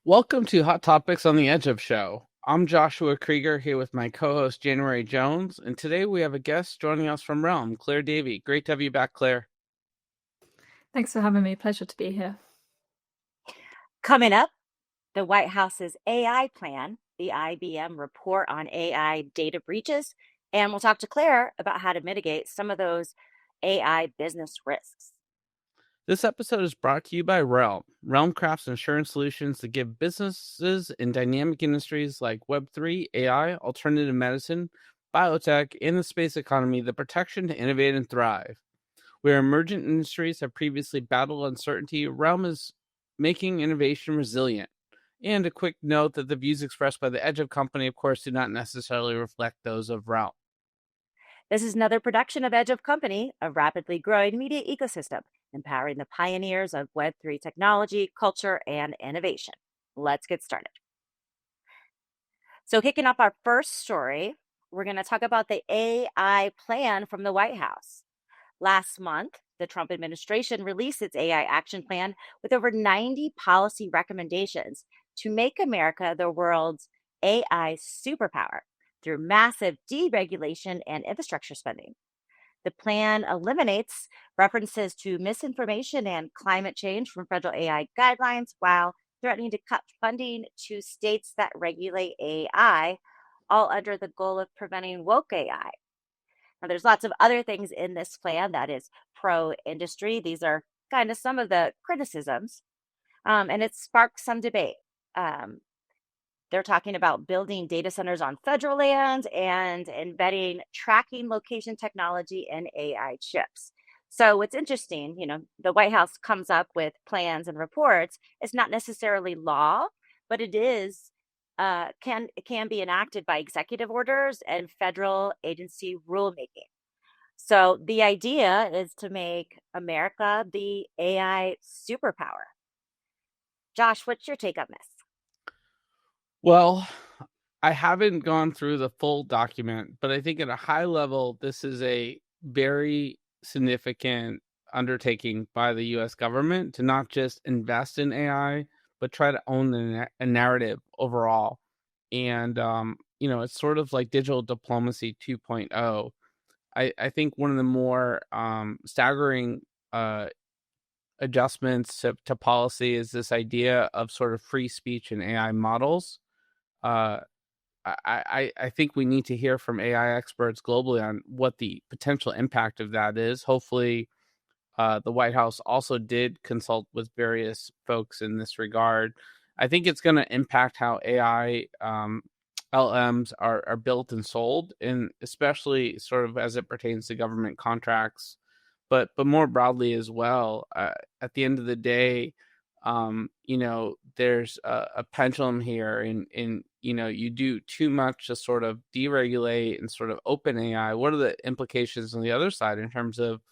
Welcome to Hot Topics on the Edge of Show. I'm Joshua Krieger here with my co-host January Jones, and today we have a guest joining us from Relm, Claire Davey. Great to have you back, Claire. Thanks for having me. Pleasure to be here. Coming up, the White House's AI plan, the IBM report on AI data breaches, and we'll talk to Claire about how to mitigate some of those AI business risks. This episode is brought to you by Relm. Relm crafts insurance solutions that give businesses in dynamic industries like Web3, AI, alternative medicine, biotech, and the space economy the protection to innovate and thrive. Where emergent industries have previously battled uncertainty, Relm is making innovation resilient. And a quick note that the views expressed by the Edge of Company, of course, do not necessarily reflect those of Relm. This is another production of Edge of Company, a rapidly growing media ecosystem, empowering the pioneers of Web3 technology, culture, and innovation. Let's get started. So, kicking off our first story, we're going to talk about the AI plan from the White House. Last month, the Trump administration released its AI action plan with over 90 policy recommendations to make America the world's AI superpower through massive deregulation and infrastructure spending. The plan eliminates references to misinformation and climate change from federal AI guidelines while threatening to cut funding to states that regulate AI, all under the goal of preventing woke AI. Now, there's lots of other things in this plan that is pro-industry. These are kind of some of the criticisms, and it sparked some debate. They're talking about building data centers on federal land and embedding tracking location technology in AI chips. So what's interesting, the White House comes up with plans and reports. It's not necessarily law, but it is it can be enacted by executive orders and federal agency rulemaking. So the idea is to make America the AI superpower. Josh, what's your take on this? Well, I haven't gone through the full document, but I think at a high level, this is a very significant undertaking by the US government to not just invest in AI, but try to own a narrative overall. And, it's sort of like digital diplomacy 2.0. I think one of the more staggering adjustments to policy is this idea of sort of free speech and AI models. Uh, I think we need to hear from AI experts globally on what the potential impact of that is. Hopefully, the White House also did consult with various folks in this regard. I think it's going to impact how AI LMs are built and sold, and especially sort of as it pertains to government contracts, but more broadly as well. At the end of the day, there's a pendulum here, and you do too much to sort of deregulate and sort of open AI. What are the implications on the other side in terms of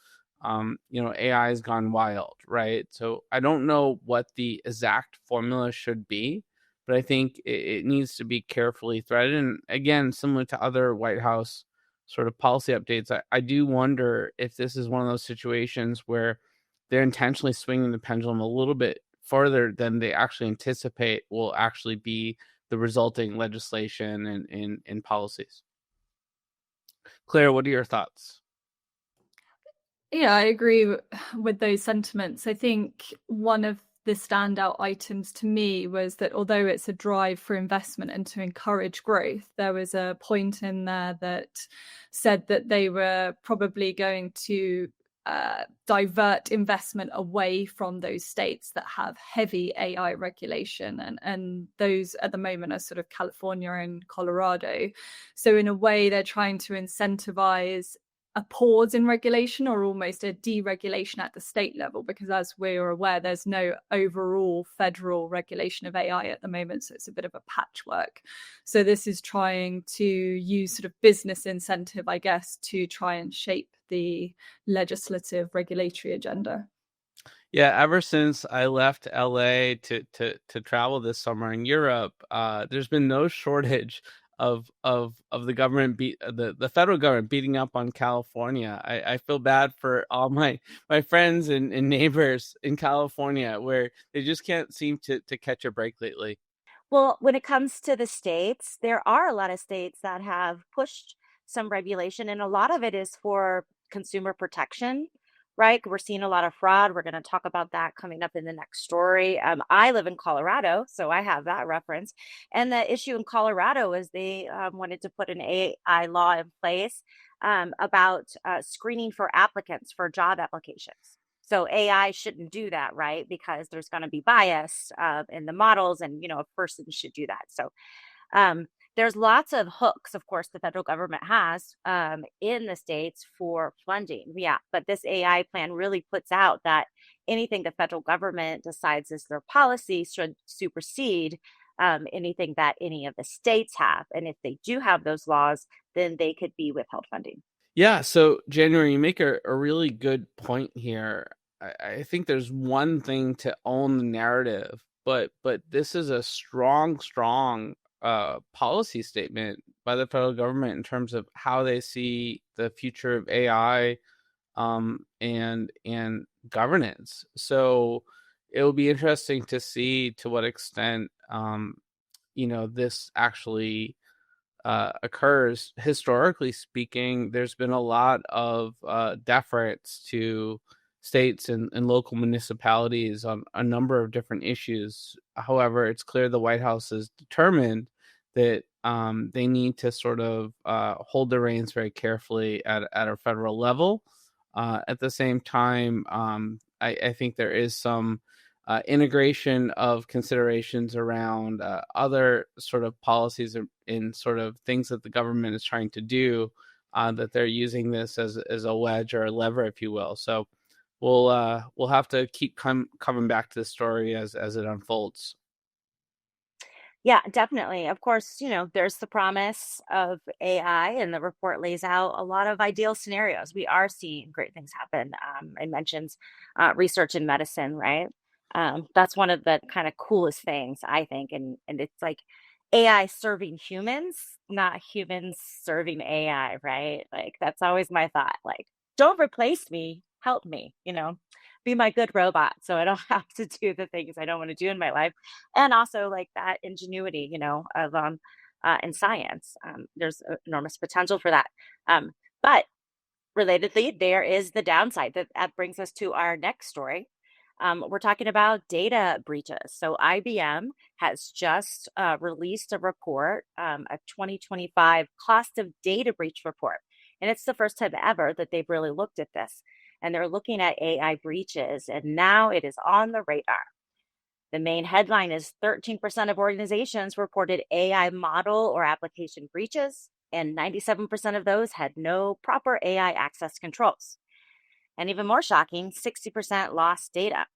AI has gone wild, right? So I don't know what the exact formula should be, but I think it needs to be carefully threaded. And again, similar to other White House sort of policy updates, I do wonder if this is one of those situations where they're intentionally swinging the pendulum a little bit further than they actually anticipate will actually be the resulting legislation and policies. Claire, what are your thoughts? Yeah, I agree with those sentiments. I think one of the standout items to me was that although it's a drive for investment and to encourage growth, there was a point in there that said that they were probably going to divert investment away from those states that have heavy AI regulation. And those at the moment are sort of California and Colorado. So in a way, they're trying to incentivize a pause in regulation or almost a deregulation at the state level, because as we're aware, there's no overall federal regulation of AI at the moment. So it's a bit of a patchwork. So this is trying to use sort of business incentive, I guess, to try and shape the legislative regulatory agenda. Yeah, ever since I left LA to travel this summer in Europe, there's been no shortage of the government the federal government beating up on California. I feel bad for all my friends and neighbors in California where they just can't seem to catch a break lately. Well, when it comes to the states, there are a lot of states that have pushed some regulation, and a lot of it is for consumer protection, right? We're seeing a lot of fraud. We're going to talk about that coming up in the next story. I live in Colorado, so I have that reference. And the issue in Colorado is they wanted to put an AI law in place about screening for applicants for job applications. So AI shouldn't do that, right? Because there's going to be bias in the models, and a person should do that. So um, there's lots of hooks, of course, the federal government has in the states for funding. Yeah, but this AI plan really puts out that anything the federal government decides is their policy should supersede anything that any of the states have. And if they do have those laws, then they could be withheld funding. Yeah, so January, you make a really good point here. I think there's one thing to own the narrative, but this is a strong policy statement by the federal government in terms of how they see the future of AI and governance. So it will be interesting to see to what extent this actually occurs. Historically speaking, there's been a lot of deference to states and local municipalities on a number of different issues. However, it's clear the White House is determined that they need to sort of hold the reins very carefully at a federal level. At the same time, I think there is some integration of considerations around other sort of policies in sort of things that the government is trying to do, that they're using this as a wedge or a lever, if you will. So we'll have to keep coming back to the story as it unfolds. Yeah, definitely. Of course, there's the promise of AI, and the report lays out a lot of ideal scenarios. We are seeing great things happen. It mentions research in medicine, right? That's one of the kind of coolest things, I think. And it's like AI serving humans, not humans serving AI, right? Like, that's always my thought. Like, don't replace me, help me, be my good robot so I don't have to do the things I don't want to do in my life. And also like that ingenuity, of in science. There's enormous potential for that. But relatedly, there is the downside that brings us to our next story. We're talking about data breaches. So IBM has just released a report, a 2025 cost of data breach report. And it's the first time ever that they've really looked at this. And they're looking at AI breaches, and now it is on the radar. The main headline is 13% of organizations reported AI model or application breaches, and 97% of those had no proper AI access controls. And even more shocking, 60% lost data.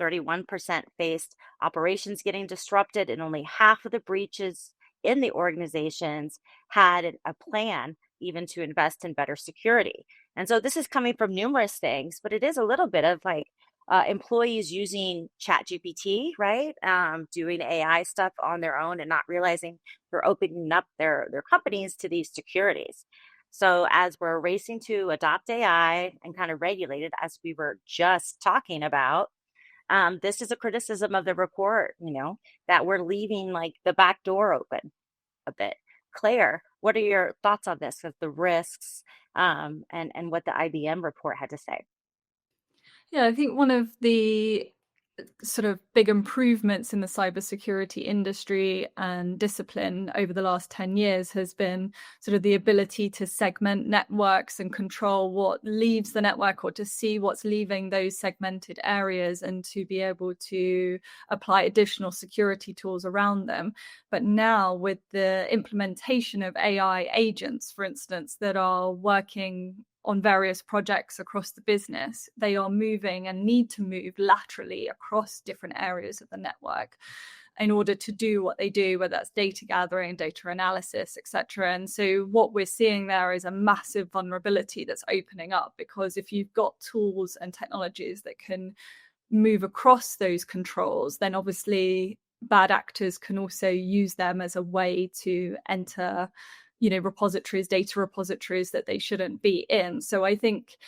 31% faced operations getting disrupted, and only half of the breaches in the organizations had a plan even to invest in better security. And so this is coming from numerous things, but it is a little bit of like employees using ChatGPT, right? Doing AI stuff on their own and not realizing they're opening up their companies to these securities. So as we're racing to adopt AI and kind of regulate it, as we were just talking about, this is a criticism of the report, that we're leaving like the back door open a bit. Claire, what are your thoughts on this, of the risks and what the IBM report had to say? Yeah, I think one of the sort of big improvements in the cybersecurity industry and discipline over the last 10 years has been sort of the ability to segment networks and control what leaves the network, or to see what's leaving those segmented areas, and to be able to apply additional security tools around them. But now with the implementation of AI agents, for instance, that are working on various projects across the business, they are moving and need to move laterally across different areas of the network in order to do what they do, whether that's data gathering, data analysis, etc. And so what we're seeing there is a massive vulnerability that's opening up, because if you've got tools and technologies that can move across those controls, then obviously bad actors can also use them as a way to enter, repositories, data repositories that they shouldn't be in. So I think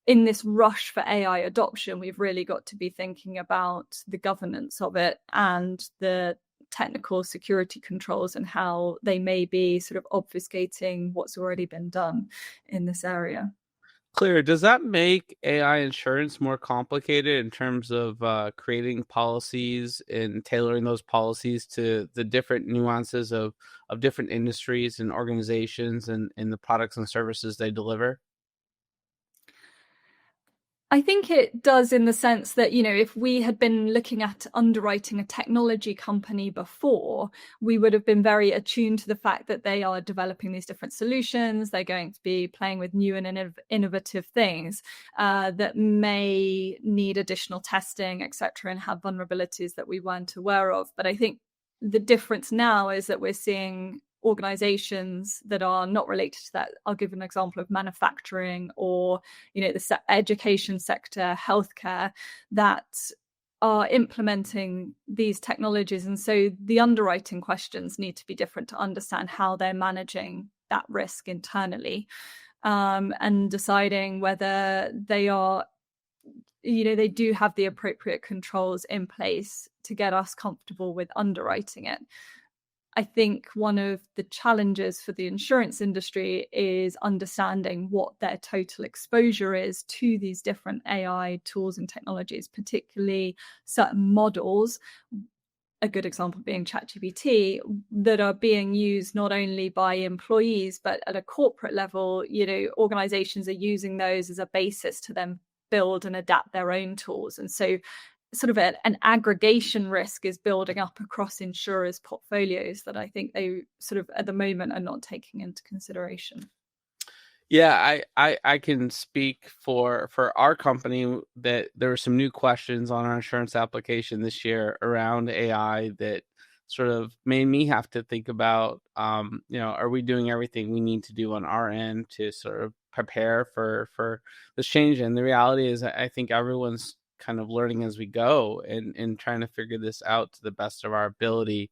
in this rush for AI adoption, we've really got to be thinking about the governance of it and the technical security controls and how they may be sort of obfuscating what's already been done in this area. Claire, does that make AI insurance more complicated in terms of creating policies and tailoring those policies to the different nuances of different industries and organizations and the products and services they deliver? I think it does, in the sense that, if we had been looking at underwriting a technology company before, we would have been very attuned to the fact that they are developing these different solutions. They're going to be playing with new and innovative things that may need additional testing, etc., and have vulnerabilities that we weren't aware of. But I think the difference now is that we're seeing organizations that are not related to that. I'll give an example of manufacturing or the education sector, healthcare, that are implementing these technologies. And so the underwriting questions need to be different to understand how they're managing that risk internally, and deciding whether they are, they do have the appropriate controls in place to get us comfortable with underwriting it. I think one of the challenges for the insurance industry is understanding what their total exposure is to these different AI tools and technologies, particularly certain models, a good example being ChatGPT, that are being used not only by employees, but at a corporate level. Organizations are using those as a basis to then build and adapt their own tools. And so sort of an aggregation risk is building up across insurers' portfolios that I think they sort of at the moment are not taking into consideration. Yeah, I can speak for our company that there were some new questions on our insurance application this year around AI that sort of made me have to think about, are we doing everything we need to do on our end to sort of prepare for this change? And the reality is, I think everyone's kind of learning as we go and trying to figure this out to the best of our ability,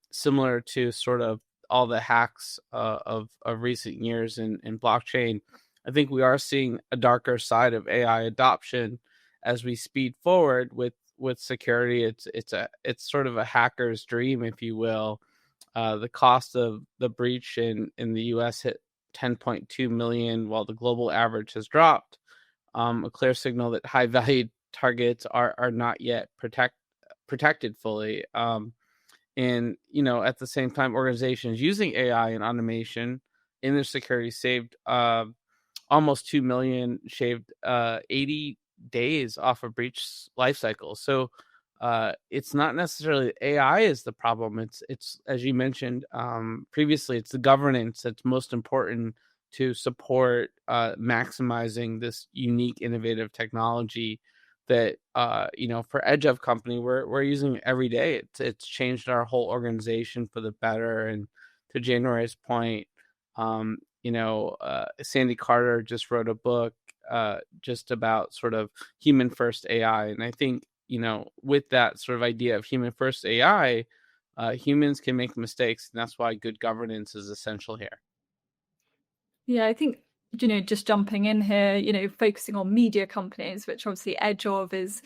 similar to sort of all the hacks of recent years in blockchain. I think we are seeing a darker side of AI adoption as we speed forward with security. It's sort of a hacker's dream, if you will. The cost of the breach in the US hit 10.2 million, while the global average has dropped. A clear signal that high value targets are not yet protected fully. And at the same time, organizations using AI and automation in their security saved almost 2 million, shaved 80 days off a breach life cycle. So it's not necessarily AI is the problem. It's as you mentioned previously, it's the governance that's most important to support maximizing this unique, innovative technology that for Edge of Company we're using it every day. It's changed our whole organization for the better. And to January's point, Sandy Carter just wrote a book just about sort of human first AI, and I think with that sort of idea of human first AI, humans can make mistakes, and that's why good governance is essential here. Yeah, I think, just jumping in here, focusing on media companies, which obviously Edge of is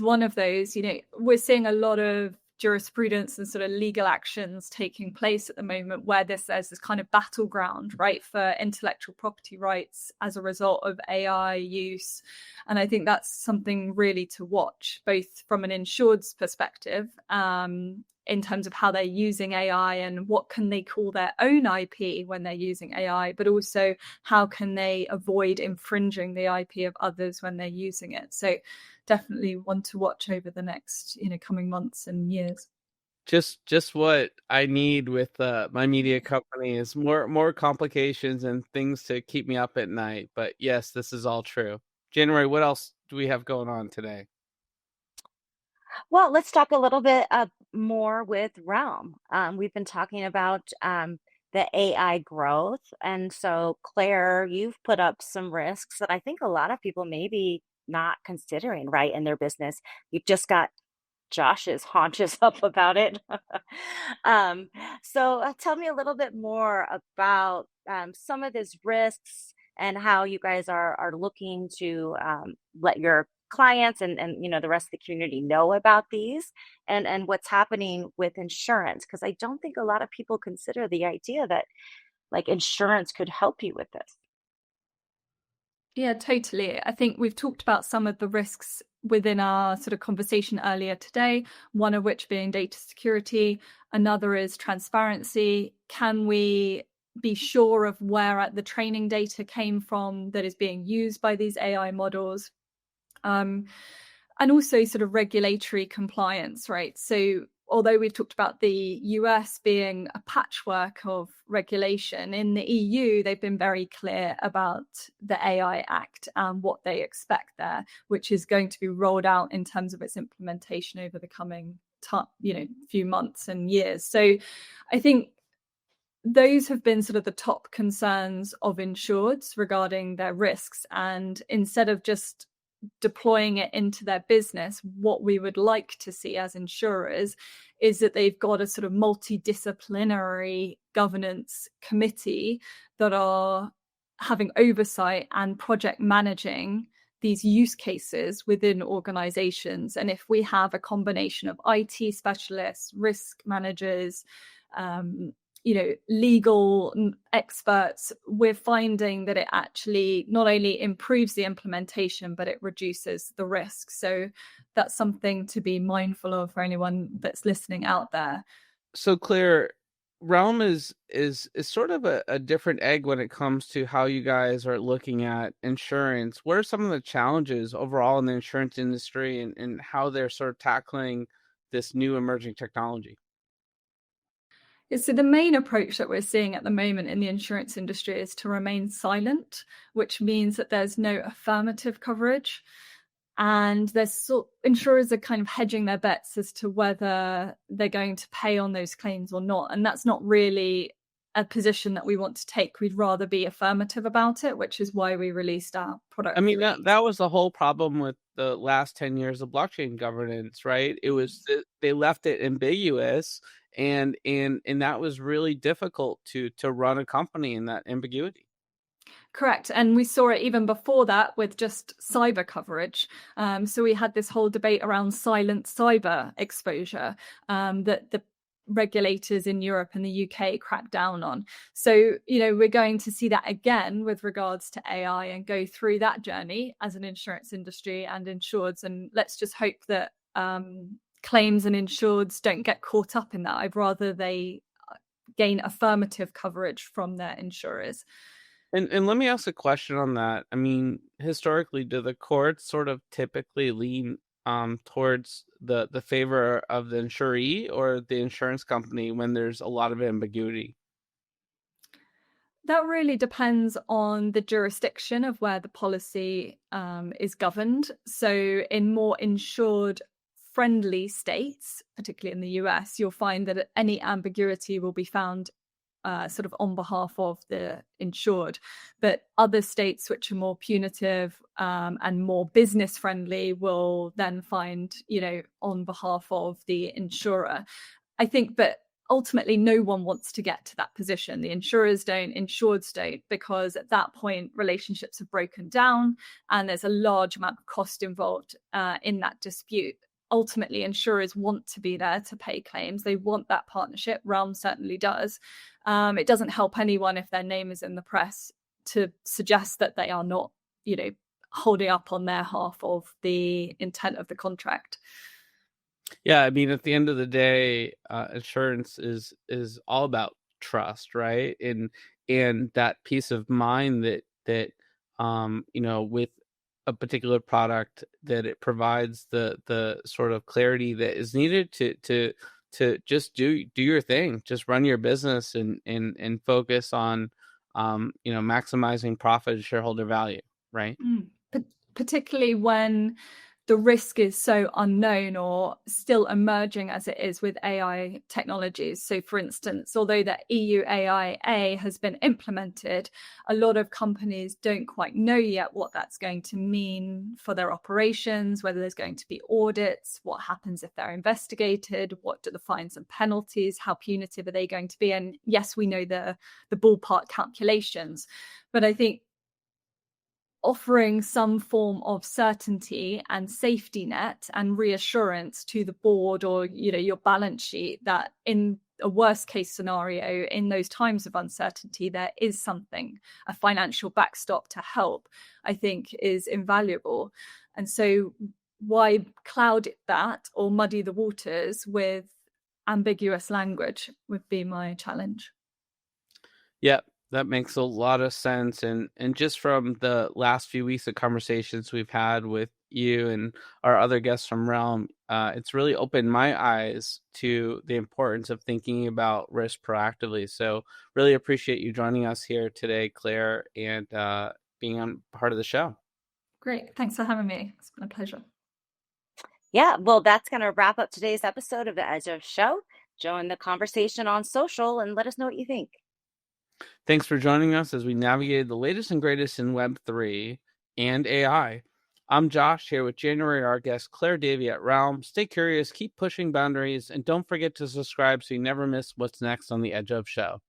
one of those. We're seeing a lot of jurisprudence and sort of legal actions taking place at the moment where there's this kind of battleground, right, for intellectual property rights as a result of AI use. And I think that's something really to watch, both from an insured's perspective, in terms of how they're using AI and what can they call their own IP when they're using AI, but also how can they avoid infringing the IP of others when they're using it. So definitely one to watch over the next coming months and years. Just what I need with my media company is more complications and things to keep me up at night. But yes, this is all true. January, what else do we have going on today? Well, let's talk a little bit more with Relm. We've been talking about the AI growth. And so, Claire, you've put up some risks that I think a lot of people maybe not considering, right, in their business. You've just got Josh's haunches up about it. um, so tell me a little bit more about some of these risks and how you guys are looking to let your clients and the rest of the community know about these and what's happening with insurance, because I don't think a lot of people consider the idea that like insurance could help you with this. Yeah, totally. I think we've talked about some of the risks within our sort of conversation earlier today, one of which being data security. Another is transparency. Can we be sure of where the training data came from that is being used by these AI models? And also sort of regulatory compliance, right? So although we've talked about the US being a patchwork of regulation, in the EU, they've been very clear about the AI Act and what they expect there, which is going to be rolled out in terms of its implementation over the coming few months and years. So I think those have been sort of the top concerns of insureds regarding their risks. And instead of just deploying it into their business, what we would like to see as insurers is that they've got a sort of multidisciplinary governance committee that are having oversight and project managing these use cases within organizations. And if we have a combination of IT specialists, risk managers, legal experts, we're finding that it actually not only improves the implementation, but it reduces the risk. So that's something to be mindful of for anyone that's listening out there. So Claire, Relm is sort of a different egg when it comes to how you guys are looking at insurance. What are some of the challenges overall in the insurance industry and how they're sort of tackling this new emerging technology? So the main approach that we're seeing at the moment in the insurance industry is to remain silent, which means that there's no affirmative coverage. And insurers are kind of hedging their bets as to whether they're going to pay on those claims or not. And that's not really a position that we want to take. We'd rather be affirmative about it, which is why we released our product I mean, release. that was the whole problem with the last 10 years of blockchain governance, right? It was they left it ambiguous, and that was really difficult to run a company in that ambiguity. Correct. And we saw it even before that with just cyber coverage. So we had this whole debate around silent cyber exposure that the regulators in Europe and the UK cracked down on. So, we're going to see that again with regards to AI and go through that journey as an insurance industry and insureds. And let's just hope that claims and insureds don't get caught up in that. I'd rather they gain affirmative coverage from their insurers. And let me ask a question on that. I mean, historically, do the courts sort of typically lean towards the favor of the insuree or the insurance company when there's a lot of ambiguity? That really depends on the jurisdiction of where the policy is governed. So in more insured friendly states, particularly in the US, you'll find that any ambiguity will be found sort of on behalf of the insured. But other states which are more punitive and more business friendly will then find, on behalf of the insurer. I think, but ultimately no one wants to get to that position. The insurers don't, insureds don't, because at that point relationships have broken down and there's a large amount of cost involved in that dispute. Ultimately, insurers want to be there to pay claims. They want that partnership. Relm certainly does. It doesn't help anyone if their name is in the press to suggest that they are not, holding up on their half of the intent of the contract. Yeah, I mean, at the end of the day, insurance is all about trust, right? And that peace of mind that with a particular product, that it provides the sort of clarity that is needed to just do your thing, just run your business and focus on maximizing profit and shareholder value, right? Particularly when the risk is so unknown or still emerging as it is with AI technologies. So, for instance, although the EU AIA has been implemented, a lot of companies don't quite know yet what that's going to mean for their operations, whether there's going to be audits, what happens if they're investigated, what do the fines and penalties, how punitive are they going to be? And yes, we know the ballpark calculations, but I think offering some form of certainty and safety net and reassurance to the board or your balance sheet that in a worst case scenario, in those times of uncertainty, there is something, a financial backstop to help, I think is invaluable. And so why cloud that or muddy the waters with ambiguous language would be my challenge. Yeah, that makes a lot of sense. And just from the last few weeks of conversations we've had with you and our other guests from Relm, it's really opened my eyes to the importance of thinking about risk proactively. So really appreciate you joining us here today, Claire, and being on part of the show. Great. Thanks for having me. It's been a pleasure. Yeah, well, that's going to wrap up today's episode of the Edge of Show. Join the conversation on social and let us know what you think. Thanks for joining us as we navigated the latest and greatest in Web3 and AI. I'm Josh here with January, our guest Claire Davey at Relm. Stay curious, keep pushing boundaries, and don't forget to subscribe so you never miss what's next on the Edge of Show.